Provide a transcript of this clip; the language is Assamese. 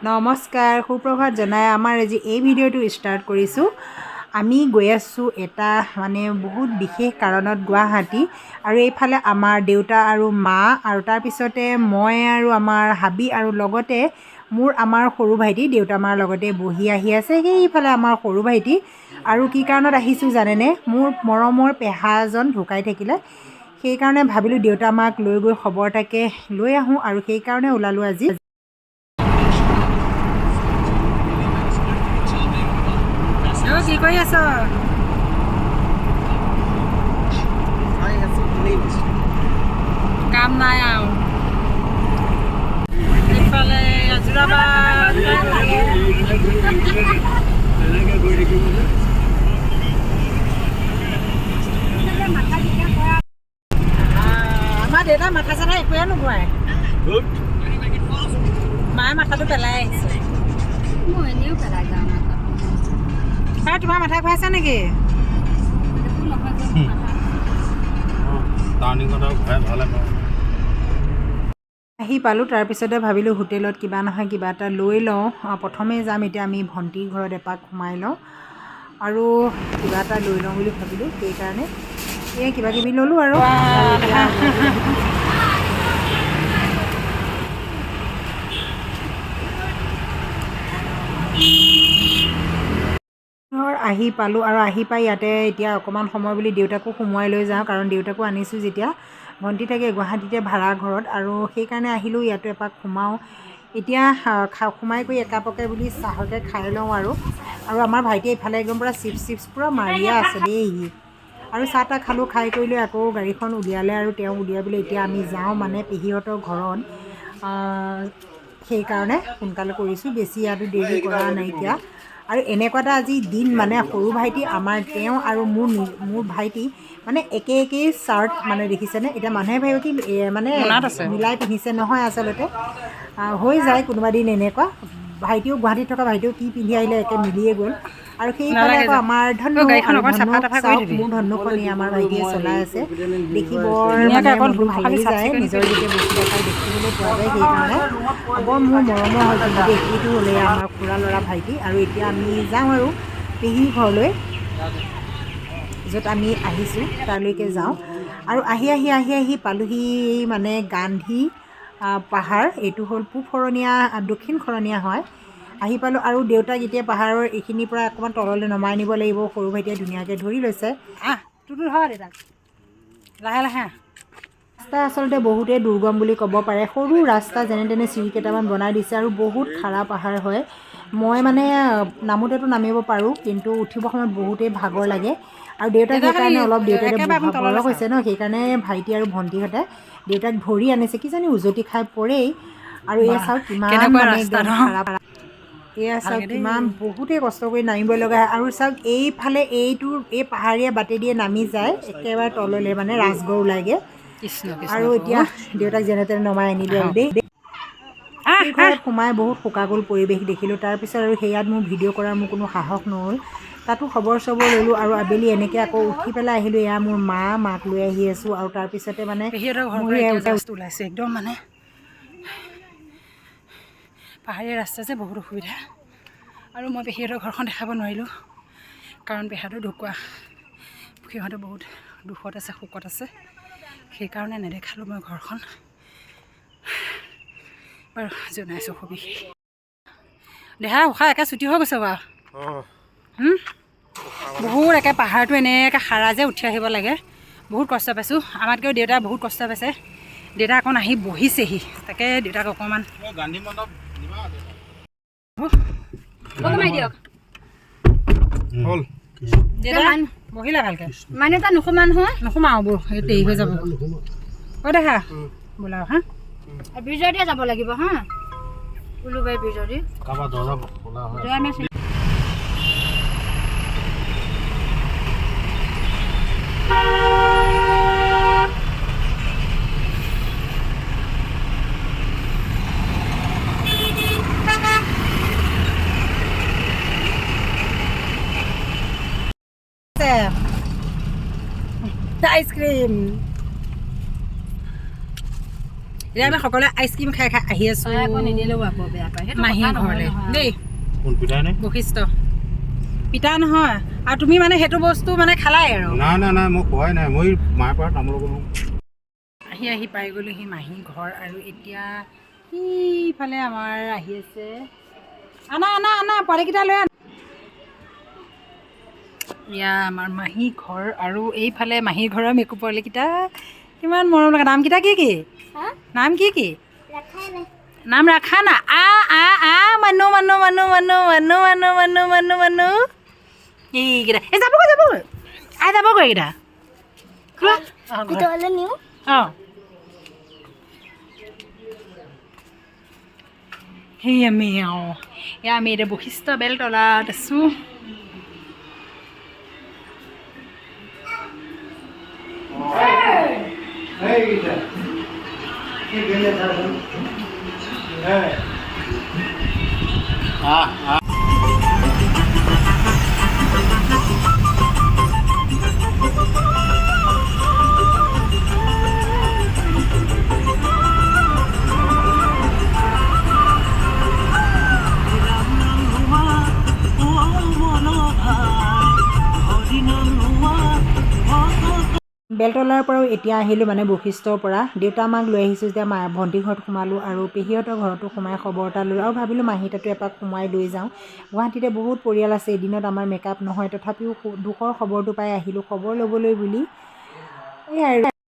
নমস্কাৰ সুপ্ৰভাত জনাই আমাৰ আজি এই ভিডিঅ'টো ষ্টাৰ্ট কৰিছোঁ। আমি গৈ আছোঁ এটা বহুত বিশেষ কাৰণত গুৱাহাটী, আৰু এইফালে আমাৰ দেউতা আৰু মা, আৰু তাৰপিছতে মই আৰু আমাৰ হাবি, আৰু লগতে আমাৰ সৰু ভাইটি দেউতা মাৰ লগতে বহি আহি আছে। সেইফালে আমাৰ সৰু ভাইটি। আৰু কি কাৰণত আহিছোঁ জানেনে? মোৰ মৰমৰ পেহাজন ঢুকাই থাকিলে, সেইকাৰণে ভাবিলোঁ দেউতা মাক লৈ গৈ খবৰ এটাকে লৈ আহোঁ, আৰু সেইকাৰণে ওলালোঁ আজি। কি কৰি আছ? কাম নাই আৰু এইফালে যোৰাবাট আমাৰ দেউতাৰ মাথা চাথা একোৱে নোঘূৰাই, মায়ে মাথাটো পেলাই আহিছে। মই এনেও পেলাই যাওঁ মাথা। তোমাৰ মাথা ঘূৰাইছা নেকি? আহি পালোঁ, তাৰপিছতে ভাবিলোঁ হোটেলত কিবা নহয় কিবা এটা লৈ লওঁ। প্ৰথমে যাম এতিয়া আমি ভণ্টিৰ ঘৰত এপাক সোমাই লওঁ, আৰু কিবা এটা লৈ লওঁ বুলি ভাবিলোঁ। সেইকাৰণে এই কিবা কিবি ল'লোঁ আৰু আহি পালোঁ, আৰু আহি পাই ইয়াতে এতিয়া অকণমান সময় বুলি দেউতাকো সোমোৱাই লৈ যাওঁ, কাৰণ দেউতাকো আনিছোঁ যেতিয়া। ভণ্টি থাকে গুৱাহাটীতে ভাড়া ঘৰত, আৰু সেইকাৰণে আহিলোঁ ইয়াতো এপাক সোমাওঁ। এতিয়া সোমাই কৰি একাপকে বুলি চাহকে খাই লওঁ। আৰু আমাৰ ভাইটিয়ে ইফালে একদম পূৰা চিপছ পূৰা মাৰিয়ে আছে দেই। আৰু চাহ তাহ খালোঁ, খাই কৰি লৈ আকৌ গাড়ীখন উলিয়ালে, আৰু তেওঁ উলিয়াই পেলাই এতিয়া আমি যাওঁ পেহীহঁতৰ ঘৰত। সেইকাৰণে সোনকালে কৰিছোঁ, বেছি ইয়াতো দেৰি কৰা নাইকিয়া। আৰু এনেকুৱা এটা আজি দিন, সৰু ভাইটি আমাৰ, তেওঁ আৰু মোৰ ভাইটি একেই চাৰ্ট দেখিছেনে? এতিয়া মানুহে ভাবিব কি মিলাই পিন্ধিছে, নহয় আচলতে হৈ যায় কোনোবা দিন এনেকুৱা। ভাইটিও গুৱাহাটীত থকা ভাইটিও কি পিন্ধি আহিলে একে মিলিয়ে গ'ল। আৰু সেইফালে আকৌ আমাৰ ধন্যু, আৰু ধন্যুক চাওক, মোৰ ধন্যুখনি আমাৰ ভাইটিয়ে চলাই আছে। দেখি বৰ মনটো ভাল লাগি যায়, নিজৰ যেতিয়া বস্তু দেখাই দেখিবলৈ পোৱা যায়। সেইকাৰণে বৰ মোৰ মৰমৰ হয় কিন্তু দেই। এইটো হ'লে আমাৰ খুৰা ল'ৰা ভাইটি। আৰু এতিয়া আমি যাওঁ আৰু পেহীৰ ঘৰলৈ, য'ত আমি আহিছোঁ তালৈকে যাওঁ। আৰু আহি পালোহি গান্ধী পাহাৰ। এইটো হ'ল দক্ষিণ শৰণীয়া হয়। আহি পালোঁ, আৰু দেউতাক এতিয়া পাহাৰৰ এইখিনিৰ পৰা অকণমান তললৈ নমাই নিব লাগিব। সৰু ভাইটিয়ে ধুনীয়াকৈ ধৰি লৈছে। তোৰতো ধৰ দেউতাক, লাহে লাহে। ৰাস্তা আচলতে বহুতেই দুৰ্গম বুলি ক'ব পাৰে। সৰু ৰাস্তা, যেনে তেনে চিৰি কেইটামান বনাই দিছে, আৰু বহুত খাৰা পাহাৰ হয়। মই নামোতেতো নামিব পাৰোঁ, কিন্তু উঠিবৰ সময়ত বহুতেই ভাগৰ লাগে। আৰু দেউতাক সেইকাৰণে দেউতাই বয়স হৈছে ন, সেইকাৰণে ভাইটি আৰু ভণ্টিহঁতে দেউতাক ধৰি আনিছে, কিজানি উজতি খাই পৰেই। আৰু এয়া চাওক কিমান একদম খাৰা। এয়া চাওক কিমান বহুতেই কষ্ট কৰি নামিব লগা হয়। আৰু চাওক এইফালে এই পাহাৰীয়া বাটে দিয়ে নামি যায় একেবাৰে তললৈ, ৰাজগড় ওলাইগে। আৰু এতিয়া দেউতাক যেনে তেনে নমাই আনিলোঁ আৰু দেই। সেই ঘৰত সোমাই বহুত শোকাকুল পৰিৱেশ দেখিলোঁ। তাৰপিছত আৰু সেয়াত মোৰ ভিডিঅ' কৰাৰ মোৰ কোনো সাহস নহ'ল। তাতো খবৰ চবৰ ল'লোঁ, আৰু আবেলি এনেকৈ আকৌ উঠি পেলাই আহিলোঁ। এয়া মোৰ মাক লৈ আহি আছোঁ। আৰু তাৰপিছতে ওলাইছোঁ একদম পাহাৰীয়া ৰাস্তা যে, বহুত অসুবিধা। আৰু মই পেহীহঁতৰ ঘৰখন দেখাব নোৱাৰিলোঁ, কাৰণ পেহাটো ঢুকুৱা, সিহঁতে বহুত দুখত আছে, শোকত আছে। সেইকাৰণে নেদেখালোঁ মই ঘৰখন। বাৰু জনাইছোঁ সবিশেষ। দেহা উশাহ একে ছুটি হৈ গৈছে বাৰু। বহুত একে পাহাৰটো এনেকৈ খাৰা যে, উঠি আহিব লাগে। বহুত কষ্ট পাইছোঁ। আমাতকৈও দেউতা বহুত কষ্ট পাইছে। দেউতা অকণ আহি বহিছেহি, তাকে দেউতাক অকণমান বহিলা ভালকৈ এটা নোসোমা নহয়, নোসোমাও বৌ, সেই দেৰি হৈ যাব। দেখা বোলা হা, ব্ৰিজৰ দিয়ে যাব লাগিব হা, উলুবাৰী ব্ৰিজৰ দি। আইচক্ৰীম এতিয়া আমি সকলোৱে আইচক্ৰীম খাই খাই আহি আছোঁ আকৌ নিদিলেও আকৌ বেয়া পায় সেইটো মাহীৰ কথা নহয় ঘৰলৈ নহয়। দেই কোন পিঠাই নে বশিষ্ঠ পিতা নহয় আৰু তুমি মানে সেইটো বস্তু মানে খালাই আৰু নাই মই খোৱাই নাই মই মাৰ পৰা তামোল অকণো আহি পাই গ'লোহি মাহী ঘৰ আৰু এতিয়া সিফালে আমাৰ আহি আছে আনা পোৱালিকেইটা লৈ আন এয়া আমাৰ মাহী ঘৰ আৰু এইফালে মাহীৰ ঘৰৰ মেকু পোৱালিকেইটা কিমান মৰম লগা নামকেইটা কি নাম কি নাম ৰাখা না মানু এইকেইটা এই যাবগৈ যাবগৈ এইকেইটা অঁ সেই আমি আমি এতিয়া বশিষ্ঠ বেলতলাত আছোঁ বেলতলাৰ পৰাও এতিয়া আহিলোঁ মানে বশিষ্ঠৰ পৰা দেউতা মাক লৈ আহিছোঁ যেতিয়া ভণ্টিৰ ঘৰত সোমালোঁ আৰু পেহীহঁতৰ ঘৰতো সোমাই খবৰ এটা লৈ আৰু ভাবিলোঁ মাহী তাতো এপাক সোমাই লৈ যাওঁ গুৱাহাটীতে বহুত পৰিয়াল আছে এদিনত আমাৰ মেকআপ নহয় তথাপিও দুখৰ খবৰটো পাই আহিলোঁ খবৰ ল'বলৈ বুলি এই আৰু